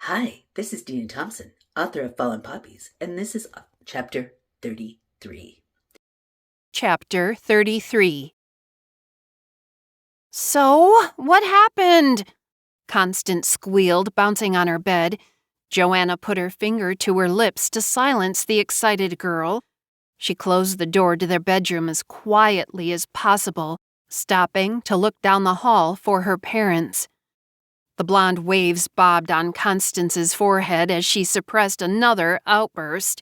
Hi, this is Deena Thomson, author of Fallen Poppies, and this is Chapter 33. Chapter 33. So, what happened? Constance squealed, bouncing on her bed. Joanna put her finger to her lips to silence the excited girl. She closed the door to their bedroom as quietly as possible, stopping to look down the hall for her parents. The blonde waves bobbed on Constance's forehead as she suppressed another outburst.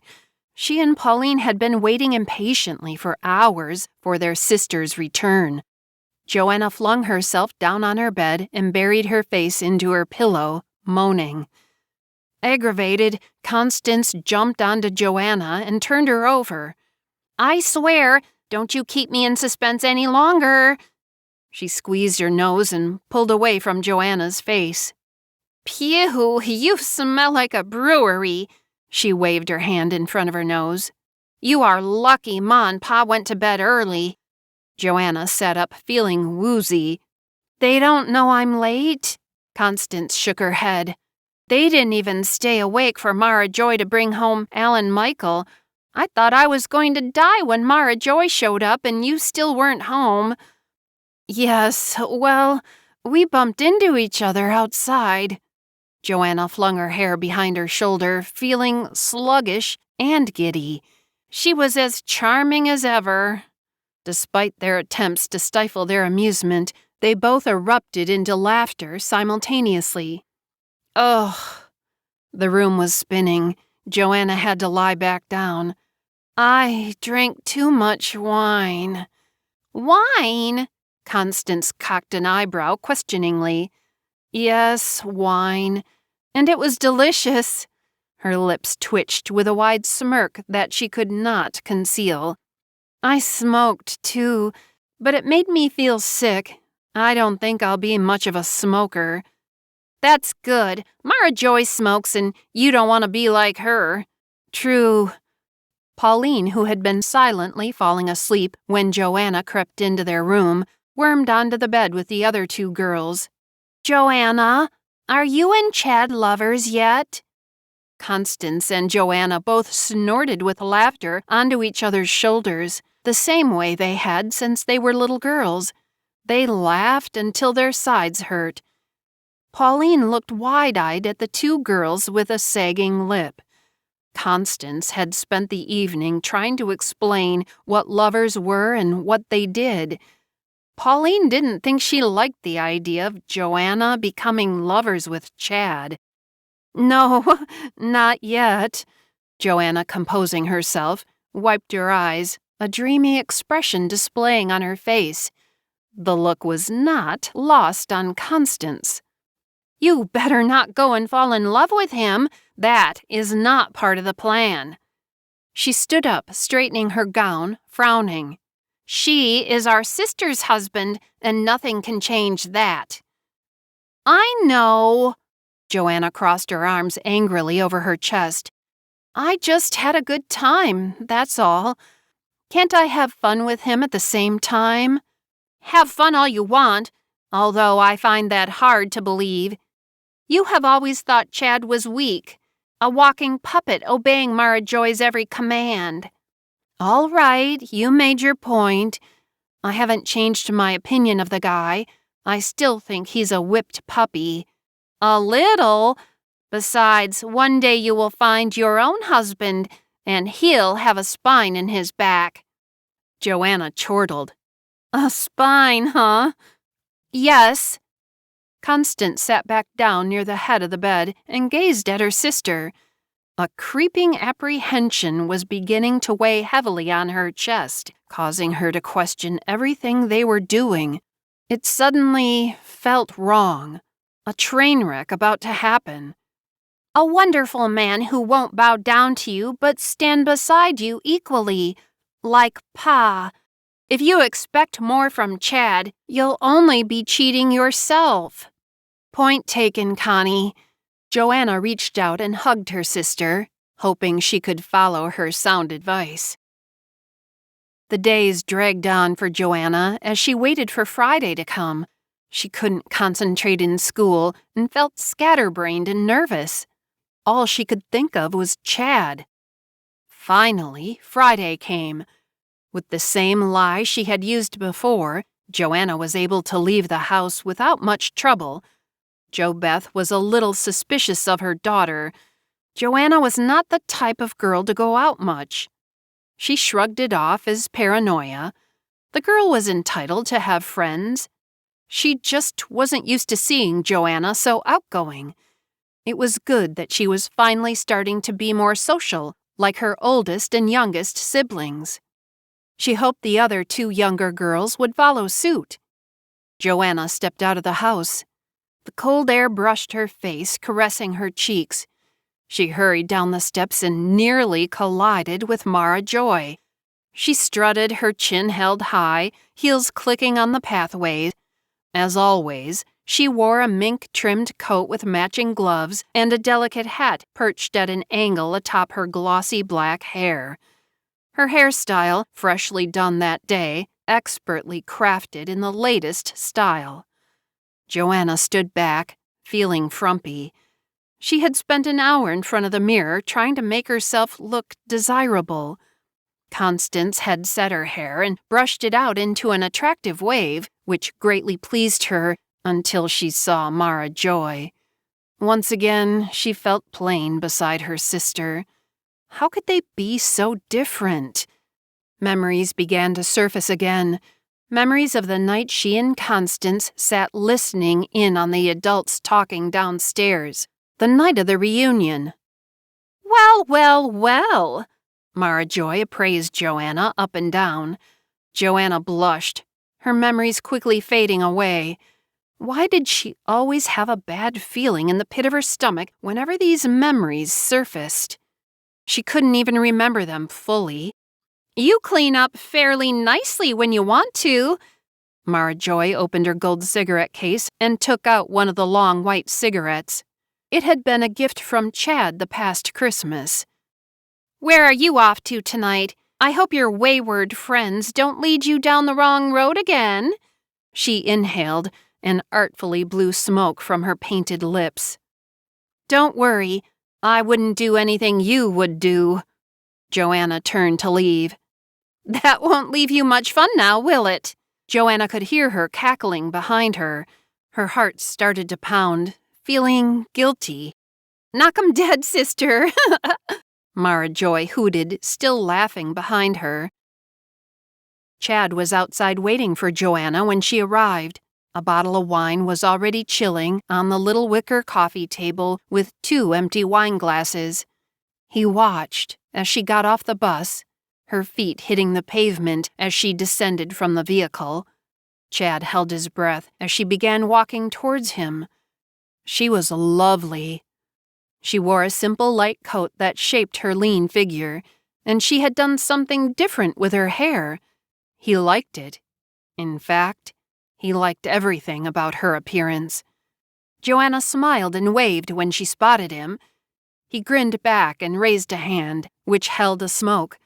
She and Pauline had been waiting impatiently for hours for their sister's return. Joanna flung herself down on her bed and buried her face into her pillow, moaning. Aggravated, Constance jumped onto Joanna and turned her over. "I swear, don't you keep me in suspense any longer." She squeezed her nose and pulled away from Joanna's face. "Phew, you smell like a brewery." She waved her hand in front of her nose. "You are lucky Ma and Pa went to bed early." Joanna sat up, feeling woozy. "They don't know I'm late?" Constance shook her head. "They didn't even stay awake for Mara Joy to bring home Alan Michael. I thought I was going to die when Mara Joy showed up and you still weren't home." "Yes, well, we bumped into each other outside." Joanna flung her hair behind her shoulder, feeling sluggish and giddy. She was as charming as ever. Despite their attempts to stifle their amusement, they both erupted into laughter simultaneously. Ugh. The room was spinning. Joanna had to lie back down. "I drank too much wine." "Wine?" Constance cocked an eyebrow questioningly. "Yes, wine. And it was delicious." Her lips twitched with a wide smirk that she could not conceal. "I smoked, too, but it made me feel sick. I don't think I'll be much of a smoker." "That's good. Mara Joy smokes and you don't want to be like her." "True." Pauline, who had been silently falling asleep when Joanna crept into their room, wormed onto the bed with the other two girls. "Joanna, are you and Chad lovers yet?" Constance and Joanna both snorted with laughter onto each other's shoulders, the same way they had since they were little girls. They laughed until their sides hurt. Pauline looked wide-eyed at the two girls with a sagging lip. Constance had spent the evening trying to explain what lovers were and what they did. Pauline didn't think she liked the idea of Joanna becoming lovers with Chad. "No, not yet." Joanna, composing herself, wiped her eyes, a dreamy expression displaying on her face. The look was not lost on Constance. "You better not go and fall in love with him. That is not part of the plan." She stood up, straightening her gown, frowning. "She is our sister's husband, and nothing can change that." "I know." Joanna crossed her arms angrily over her chest. "I just had a good time, that's all. Can't I have fun with him at the same time?" "Have fun all you want, although I find that hard to believe. You have always thought Chad was weak, a walking puppet obeying Mara Joy's every command." "All right, you made your point. I haven't changed my opinion of the guy. I still think he's a whipped puppy." "A little. Besides, one day you will find your own husband, and he'll have a spine in his back." Joanna chortled. "A spine, huh?" "Yes." Constance sat back down near the head of the bed and gazed at her sister. A creeping apprehension was beginning to weigh heavily on her chest, causing her to question everything they were doing. It suddenly felt wrong. A train wreck about to happen. "A wonderful man who won't bow down to you but stand beside you equally, like Pa. If you expect more from Chad, you'll only be cheating yourself." "Point taken, Connie." Joanna reached out and hugged her sister, hoping she could follow her sound advice. The days dragged on for Joanna as she waited for Friday to come. She couldn't concentrate in school and felt scatterbrained and nervous. All she could think of was Chad. Finally, Friday came. With the same lie she had used before, Joanna was able to leave the house without much trouble. Jo Beth was a little suspicious of her daughter. Joanna was not the type of girl to go out much. She shrugged it off as paranoia. The girl was entitled to have friends. She just wasn't used to seeing Joanna so outgoing. It was good that she was finally starting to be more social, like her oldest and youngest siblings. She hoped the other 2 younger girls would follow suit. Joanna stepped out of the house. The cold air brushed her face, caressing her cheeks. She hurried down the steps and nearly collided with Mara Joy. She strutted, her chin held high, heels clicking on the pathway. As always, she wore a mink-trimmed coat with matching gloves and a delicate hat perched at an angle atop her glossy black hair. Her hairstyle, freshly done that day, expertly crafted in the latest style. Joanna stood back, feeling frumpy. She had spent an hour in front of the mirror trying to make herself look desirable. Constance had set her hair and brushed it out into an attractive wave, which greatly pleased her until she saw Mara Joy. Once again, she felt plain beside her sister. How could they be so different? Memories began to surface again. Memories of the night she and Constance sat listening in on the adults talking downstairs. The night of the reunion. "Well, well, well," Mara Joy appraised Joanna up and down. Joanna blushed, her memories quickly fading away. Why did she always have a bad feeling in the pit of her stomach whenever these memories surfaced? She couldn't even remember them fully. "You clean up fairly nicely when you want to." Mara Joy opened her gold cigarette case and took out one of the long white cigarettes. It had been a gift from Chad the past Christmas. "Where are you off to tonight? I hope your wayward friends don't lead you down the wrong road again." She inhaled and artfully blew smoke from her painted lips. "Don't worry, I wouldn't do anything you would do." Joanna turned to leave. "That won't leave you much fun now, will it?" Joanna could hear her cackling behind her. Her heart started to pound, feeling guilty. "Knock 'em dead, sister." Mara Joy hooted, still laughing behind her. Chad was outside waiting for Joanna when she arrived. A bottle of wine was already chilling on the little wicker coffee table with 2 empty wine glasses. He watched as she got off the bus, her feet hitting the pavement as she descended from the vehicle. Chad held his breath as she began walking towards him. She was lovely. She wore a simple light coat that shaped her lean figure, and she had done something different with her hair. He liked it. In fact, he liked everything about her appearance. Joanna smiled and waved when she spotted him. He grinned back and raised a hand, which held a smoke.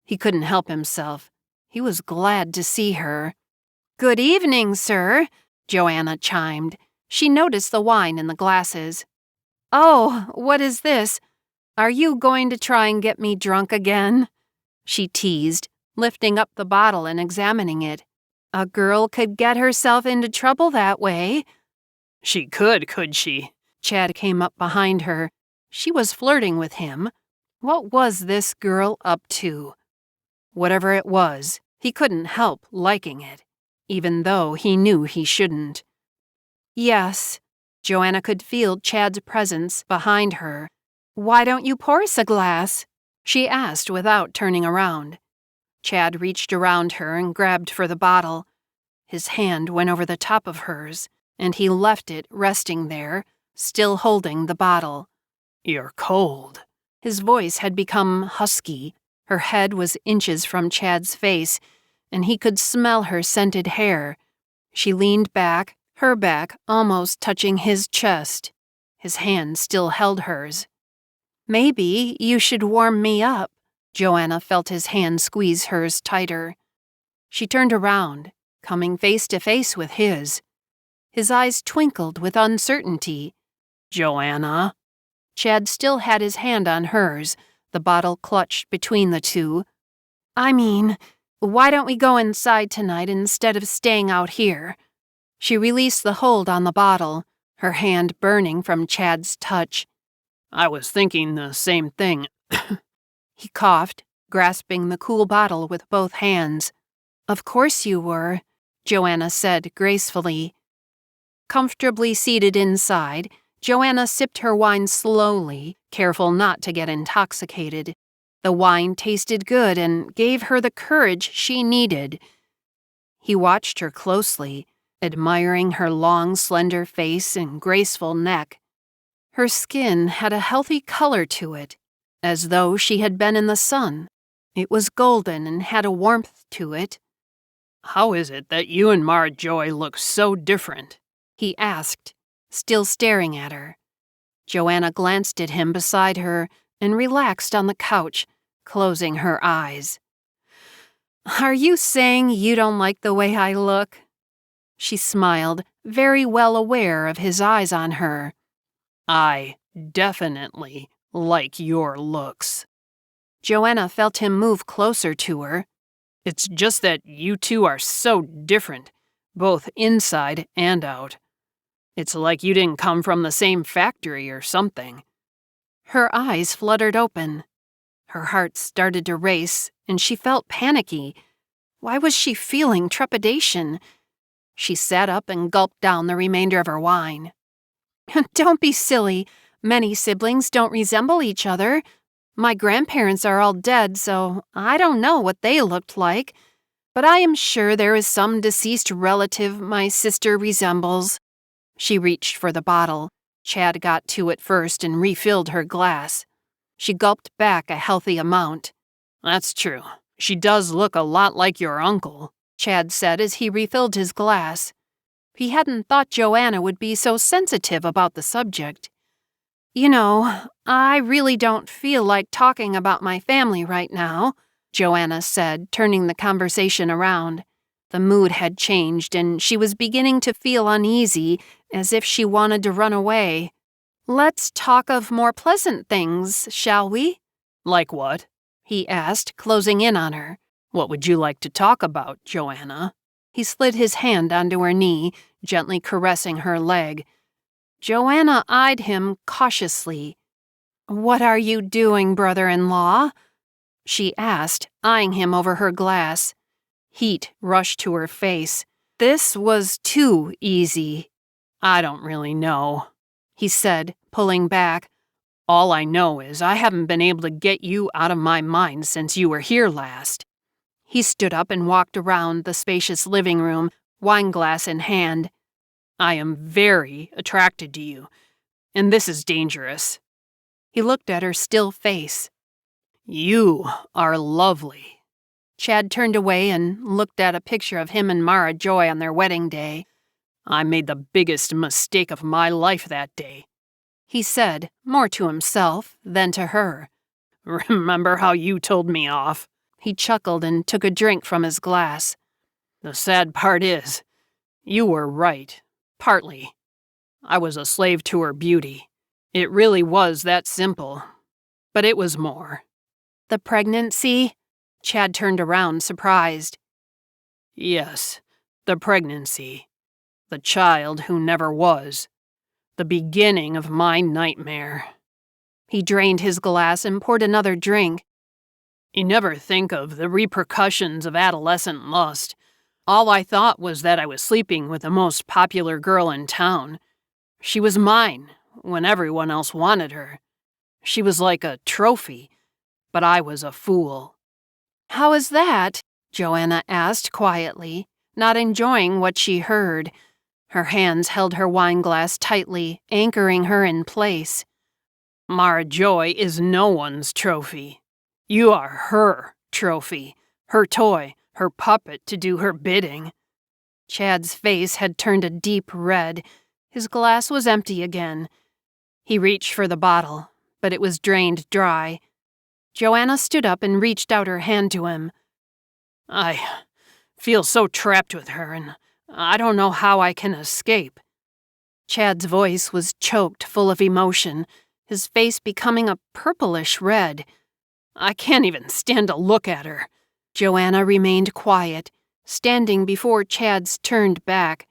He couldn't help himself. He was glad to see her. "Good evening, sir," Joanna chimed. She noticed the wine in the glasses. "Oh, what is this? Are you going to try and get me drunk again?" she teased, lifting up the bottle and examining it. A girl could get herself into trouble that way. "She could she?" Chad came up behind her. She was flirting with him. What was this girl up to? Whatever it was, he couldn't help liking it, even though he knew he shouldn't. "Yes." Joanna could feel Chad's presence behind her. "Why don't you pour us a glass?" she asked without turning around. Chad reached around her and grabbed for the bottle. His hand went over the top of hers, and he left it resting there, still holding the bottle. "You're cold." His voice had become husky. Her head was inches from Chad's face, and he could smell her scented hair. She leaned back, her back almost touching his chest. His hand still held hers. "Maybe you should warm me up." Joanna felt his hand squeeze hers tighter. She turned around, coming face to face with his. His eyes twinkled with uncertainty. "Joanna?" Chad still had his hand on hers, the bottle clutched between the two. I mean, why don't we go inside tonight instead of staying out here? She released the hold on the bottle, her hand burning from Chad's touch. I was thinking the same thing. He coughed, grasping the cool bottle with both hands. Of course you were, Joanna said gracefully. Comfortably seated inside, Joanna sipped her wine slowly, careful not to get intoxicated. The wine tasted good and gave her the courage she needed. He watched her closely, admiring her long, slender face and graceful neck. Her skin had a healthy color to it, as though she had been in the sun. It was golden and had a warmth to it. How is it that you and Mara Joy look so different? He asked, still staring at her. Joanna glanced at him beside her and relaxed on the couch, closing her eyes. Are you saying you don't like the way I look? She smiled, very well aware of his eyes on her. I definitely like your looks. Joanna felt him move closer to her. It's just that you two are so different, both inside and out. It's like you didn't come from the same factory or something. Her eyes fluttered open. Her heart started to race, and she felt panicky. Why was she feeling trepidation? She sat up and gulped down the remainder of her wine. Don't be silly. Many siblings don't resemble each other. My grandparents are all dead, so I don't know what they looked like. But I am sure there is some deceased relative my sister resembles. She reached for the bottle. Chad got to it first and refilled her glass. She gulped back a healthy amount. That's true. She does look a lot like your uncle, Chad said as he refilled his glass. He hadn't thought Joanna would be so sensitive about the subject. You know, I really don't feel like talking about my family right now, Joanna said, turning the conversation around. The mood had changed, and she was beginning to feel uneasy, as if she wanted to run away. Let's talk of more pleasant things, shall we? Like what? He asked, closing in on her. What would you like to talk about, Joanna? He slid his hand onto her knee, gently caressing her leg. Joanna eyed him cautiously. What are you doing, brother-in-law? She asked, eyeing him over her glass. Heat rushed to her face. This was too easy. I don't really know, he said, pulling back. All I know is I haven't been able to get you out of my mind since you were here last. He stood up and walked around the spacious living room, wineglass in hand. I am very attracted to you, and this is dangerous. He looked at her still face. You are lovely. Chad turned away and looked at a picture of him and Mara Joy on their wedding day. I made the biggest mistake of my life that day, he said, more to himself than to her. Remember how you told me off? He chuckled and took a drink from his glass. The sad part is, you were right, partly. I was a slave to her beauty. It really was that simple. But it was more. The pregnancy? Chad turned around, surprised. Yes, the pregnancy. The child who never was. The beginning of my nightmare. He drained his glass and poured another drink. You never think of the repercussions of adolescent lust. All I thought was that I was sleeping with the most popular girl in town. She was mine when everyone else wanted her. She was like a trophy, but I was a fool. How is that? Joanna asked quietly, not enjoying what she heard. Her hands held her wineglass tightly, anchoring her in place. Mara Joy is no one's trophy. You are her trophy, her toy, her puppet to do her bidding. Chad's face had turned a deep red. His glass was empty again. He reached for the bottle, but it was drained dry. Joanna stood up and reached out her hand to him. I feel so trapped with her, and I don't know how I can escape. Chad's voice was choked, full of emotion. his face becoming a purplish red. I can't even stand to look at her. Joanna remained quiet, standing before Chad's turned back.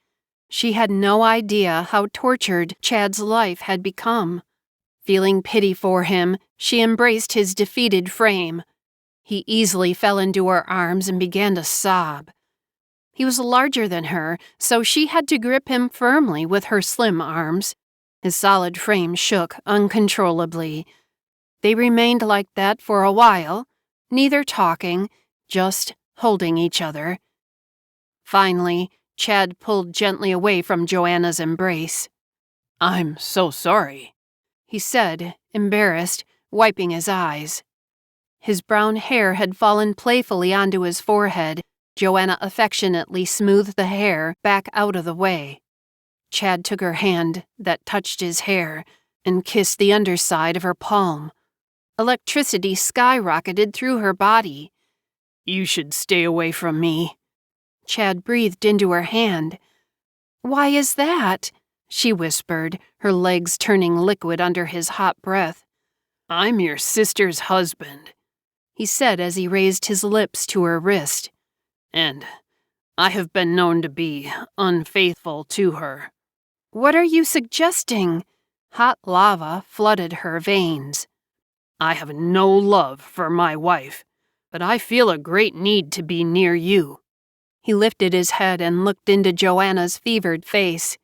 She had no idea how tortured Chad's life had become. Feeling pity for him, she embraced his defeated frame. He easily fell into her arms and began to sob. He was larger than her, so she had to grip him firmly with her slim arms. His solid frame shook uncontrollably. They remained like that for a while, neither talking, just holding each other. Finally, Chad pulled gently away from Joanna's embrace. I'm so sorry, he said, embarrassed, wiping his eyes. His brown hair had fallen playfully onto his forehead. Joanna affectionately smoothed the hair back out of the way. Chad took her hand that touched his hair and kissed the underside of her palm. Electricity skyrocketed through her body. You should stay away from me. Chad breathed into her hand. Why is that? She whispered, her legs turning liquid under his hot breath. I'm your sister's husband, he said as he raised his lips to her wrist. And I have been known to be unfaithful to her. What are you suggesting? Hot lava flooded her veins. I have no love for my wife, but I feel a great need to be near you. He lifted his head and looked into Joanna's fevered face.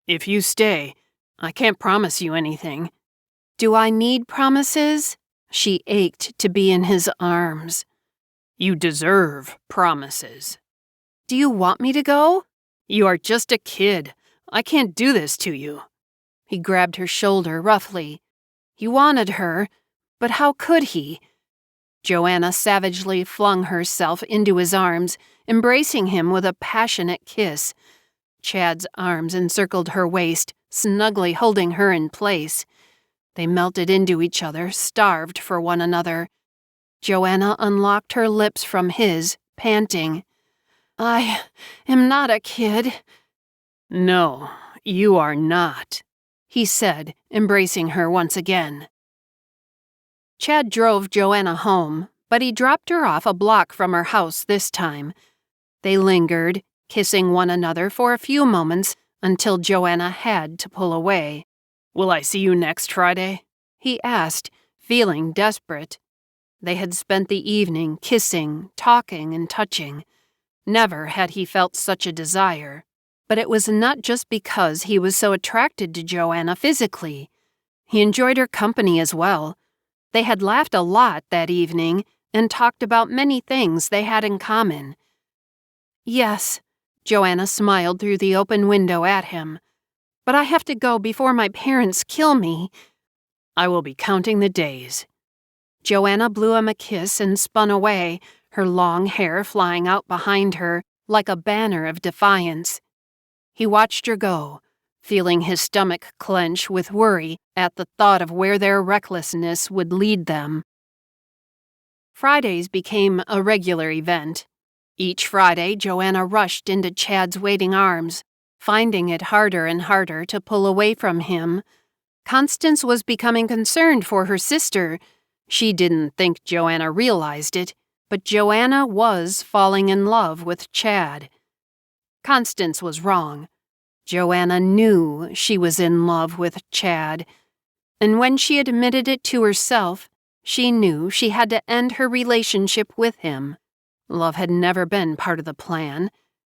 If you stay, I can't promise you anything. Do I need promises? She ached to be in his arms. You deserve promises. Do you want me to go? You are just a kid. I can't do this to you. He grabbed her shoulder roughly. He wanted her, but how could he? Joanna savagely flung herself into his arms, embracing him with a passionate kiss. Chad's arms encircled her waist, snugly holding her in place. They melted into each other, starved for one another. Joanna unlocked her lips from his, panting. I am not a kid. No, you are not, he said, embracing her once again. Chad drove Joanna home, but he dropped her off a block from her house this time. They lingered, kissing one another for a few moments until Joanna had to pull away. Will I see you next Friday? He asked, feeling desperate. They had spent the evening kissing, talking, and touching. Never had he felt such a desire. But it was not just because he was so attracted to Joanna physically. He enjoyed her company as well. They had laughed a lot that evening and talked about many things they had in common. Yes, Joanna smiled through the open window at him. But I have to go before my parents kill me. I will be counting the days. Joanna blew him a kiss and spun away, her long hair flying out behind her like a banner of defiance. He watched her go, feeling his stomach clench with worry at the thought of where their recklessness would lead them. Fridays became a regular event. Each Friday, Joanna rushed into Chad's waiting arms, finding it harder and harder to pull away from him. Constance was becoming concerned for her sister. She didn't think Joanna realized it, but Joanna was falling in love with Chad. Constance was wrong. Joanna knew she was in love with Chad, and when she admitted it to herself, she knew she had to end her relationship with him. Love had never been part of the plan.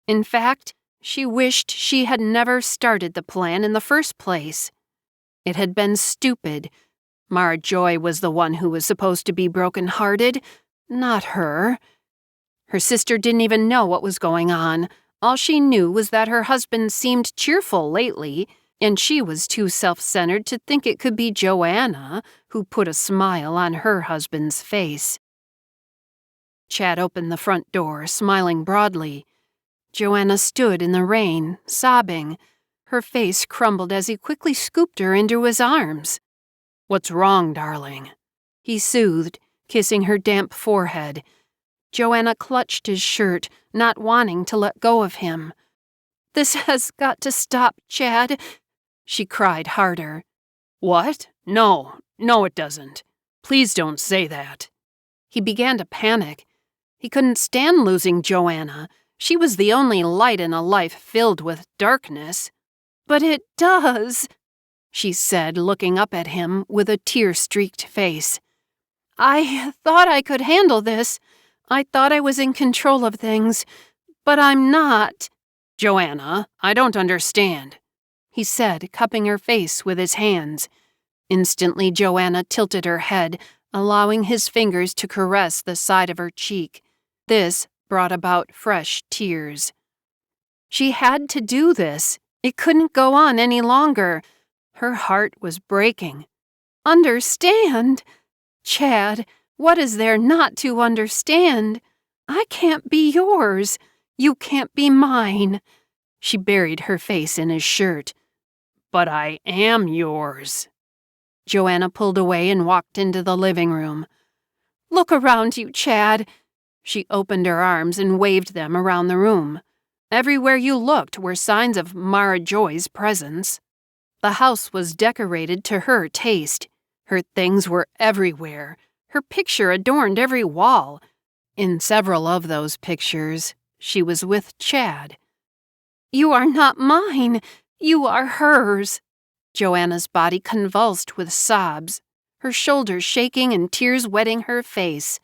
In fact, she wished she had never started the plan in the first place. It had been stupid. Mara Joy was the one who was supposed to be broken-hearted, not her. Her sister didn't even know what was going on. All she knew was that her husband seemed cheerful lately, and she was too self-centered to think it could be Joanna who put a smile on her husband's face. Chad opened the front door, smiling broadly. Joanna stood in the rain, sobbing. Her face crumbled as he quickly scooped her into his arms. What's wrong, darling? He soothed, kissing her damp forehead. Joanna clutched his shirt, not wanting to let go of him. This has got to stop, Chad, she cried harder. What? No, it doesn't. Please don't say that. He began to panic. He couldn't stand losing Joanna. She was the only light in a life filled with darkness. But it does, she said, looking up at him with a tear-streaked face. I thought I could handle this. I thought I was in control of things, but I'm not. Joanna, I don't understand, he said, cupping her face with his hands. Instantly, Joanna tilted her head, allowing his fingers to caress the side of her cheek. This brought about fresh tears. She had to do this. It couldn't go on any longer. Her heart was breaking. Understand? Chad, what is there not to understand? I can't be yours. You can't be mine. She buried her face in his shirt. But I am yours. Joanna pulled away and walked into the living room. Look around you, Chad. She opened her arms and waved them around the room. Everywhere you looked were signs of Mara Joy's presence. The house was decorated to her taste. Her things were everywhere. Her picture adorned every wall. In several of those pictures, she was with Chad. You are not mine. You are hers. Joanna's body convulsed with sobs, her shoulders shaking and tears wetting her face.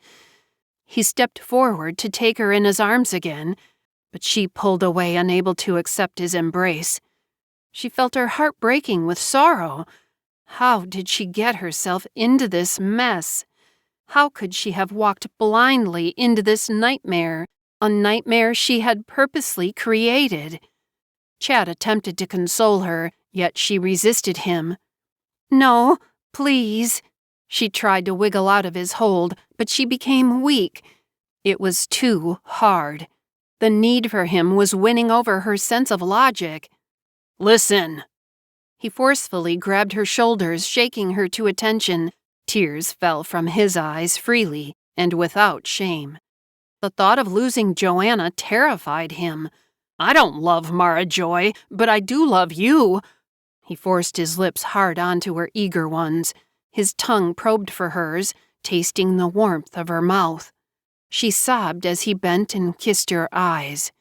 He stepped forward to take her in his arms again, but she pulled away, unable to accept his embrace. She felt her heart breaking with sorrow. How did she get herself into this mess? How could she have walked blindly into this nightmare, a nightmare she had purposely created? Chad attempted to console her, yet she resisted him. No, please. She tried to wiggle out of his hold, but she became weak. It was too hard. The need for him was winning over her sense of logic. Listen. He forcefully grabbed her shoulders, shaking her to attention. Tears fell from his eyes freely and without shame. The thought of losing Joanna terrified him. I don't love Mara Joy, but I do love you. He forced his lips hard onto her eager ones. His tongue probed for hers, tasting the warmth of her mouth. She sobbed as he bent and kissed her eyes.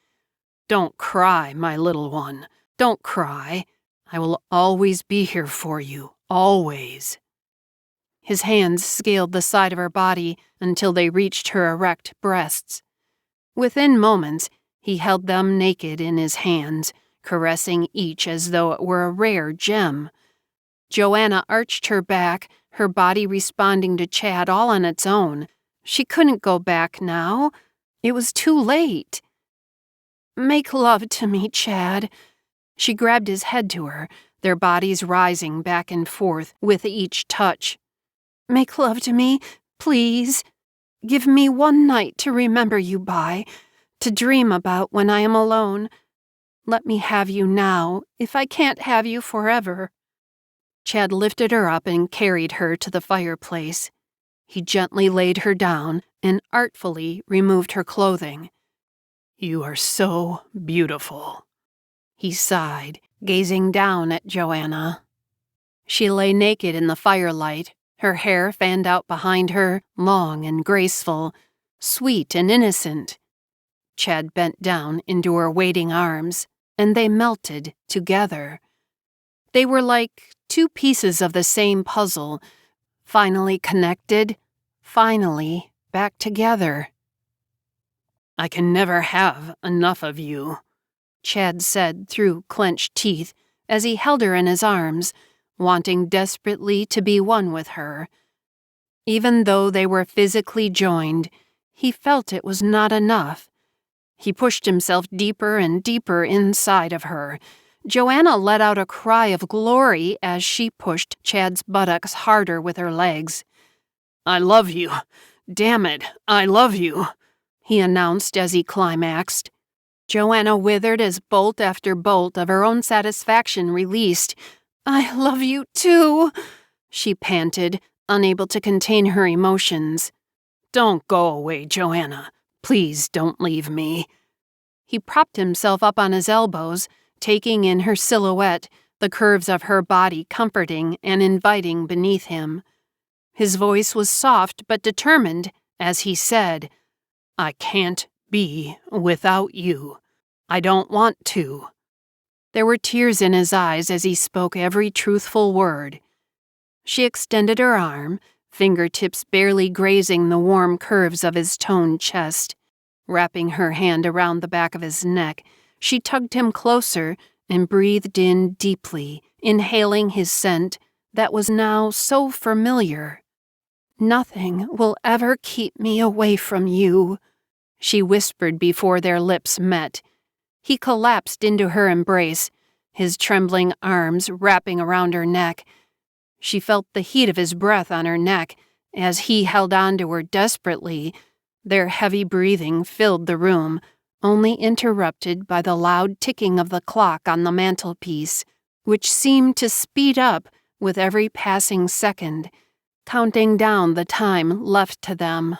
Don't cry, my little one. Don't cry. I will always be here for you, always. His hands scaled the side of her body until they reached her erect breasts. Within moments, he held them naked in his hands, caressing each as though it were a rare gem. Joanna arched her back, her body responding to Chad all on its own. She couldn't go back now. It was too late. Make love to me, Chad. She grabbed his head to her, their bodies rising back and forth with each touch. Make love to me, please. Give me one night to remember you by, to dream about when I am alone. Let me have you now, if I can't have you forever. Chad lifted her up and carried her to the fireplace. He gently laid her down and artfully removed her clothing. You are so beautiful, he sighed, gazing down at Joanna. She lay naked in the firelight, her hair fanned out behind her, long and graceful, sweet and innocent. Chad bent down into her waiting arms, and they melted together. They were like two pieces of the same puzzle, finally connected, finally back together. I can never have enough of you, Chad said through clenched teeth as he held her in his arms, wanting desperately to be one with her. Even though they were physically joined, he felt it was not enough. He pushed himself deeper and deeper inside of her. Joanna let out a cry of glory as she pushed Chad's buttocks harder with her legs. I love you. Damn it, I love you, he announced as he climaxed. Joanna withered as bolt after bolt of her own satisfaction released. I love you too, she panted, unable to contain her emotions. Don't go away, Joanna. Please don't leave me. He propped himself up on his elbows, taking in her silhouette, the curves of her body comforting and inviting beneath him. His voice was soft but determined as he said, "I can't be without you. I don't want to." There were tears in his eyes as he spoke every truthful word. She extended her arm, fingertips barely grazing the warm curves of his toned chest. Wrapping her hand around the back of his neck, she tugged him closer and breathed in deeply, inhaling his scent that was now so familiar. "Nothing will ever keep me away from you," she whispered before their lips met. He collapsed into her embrace, his trembling arms wrapping around her neck. She felt the heat of his breath on her neck as he held on to her desperately. Their heavy breathing filled the room, only interrupted by the loud ticking of the clock on the mantelpiece, which seemed to speed up with every passing second, counting down the time left to them.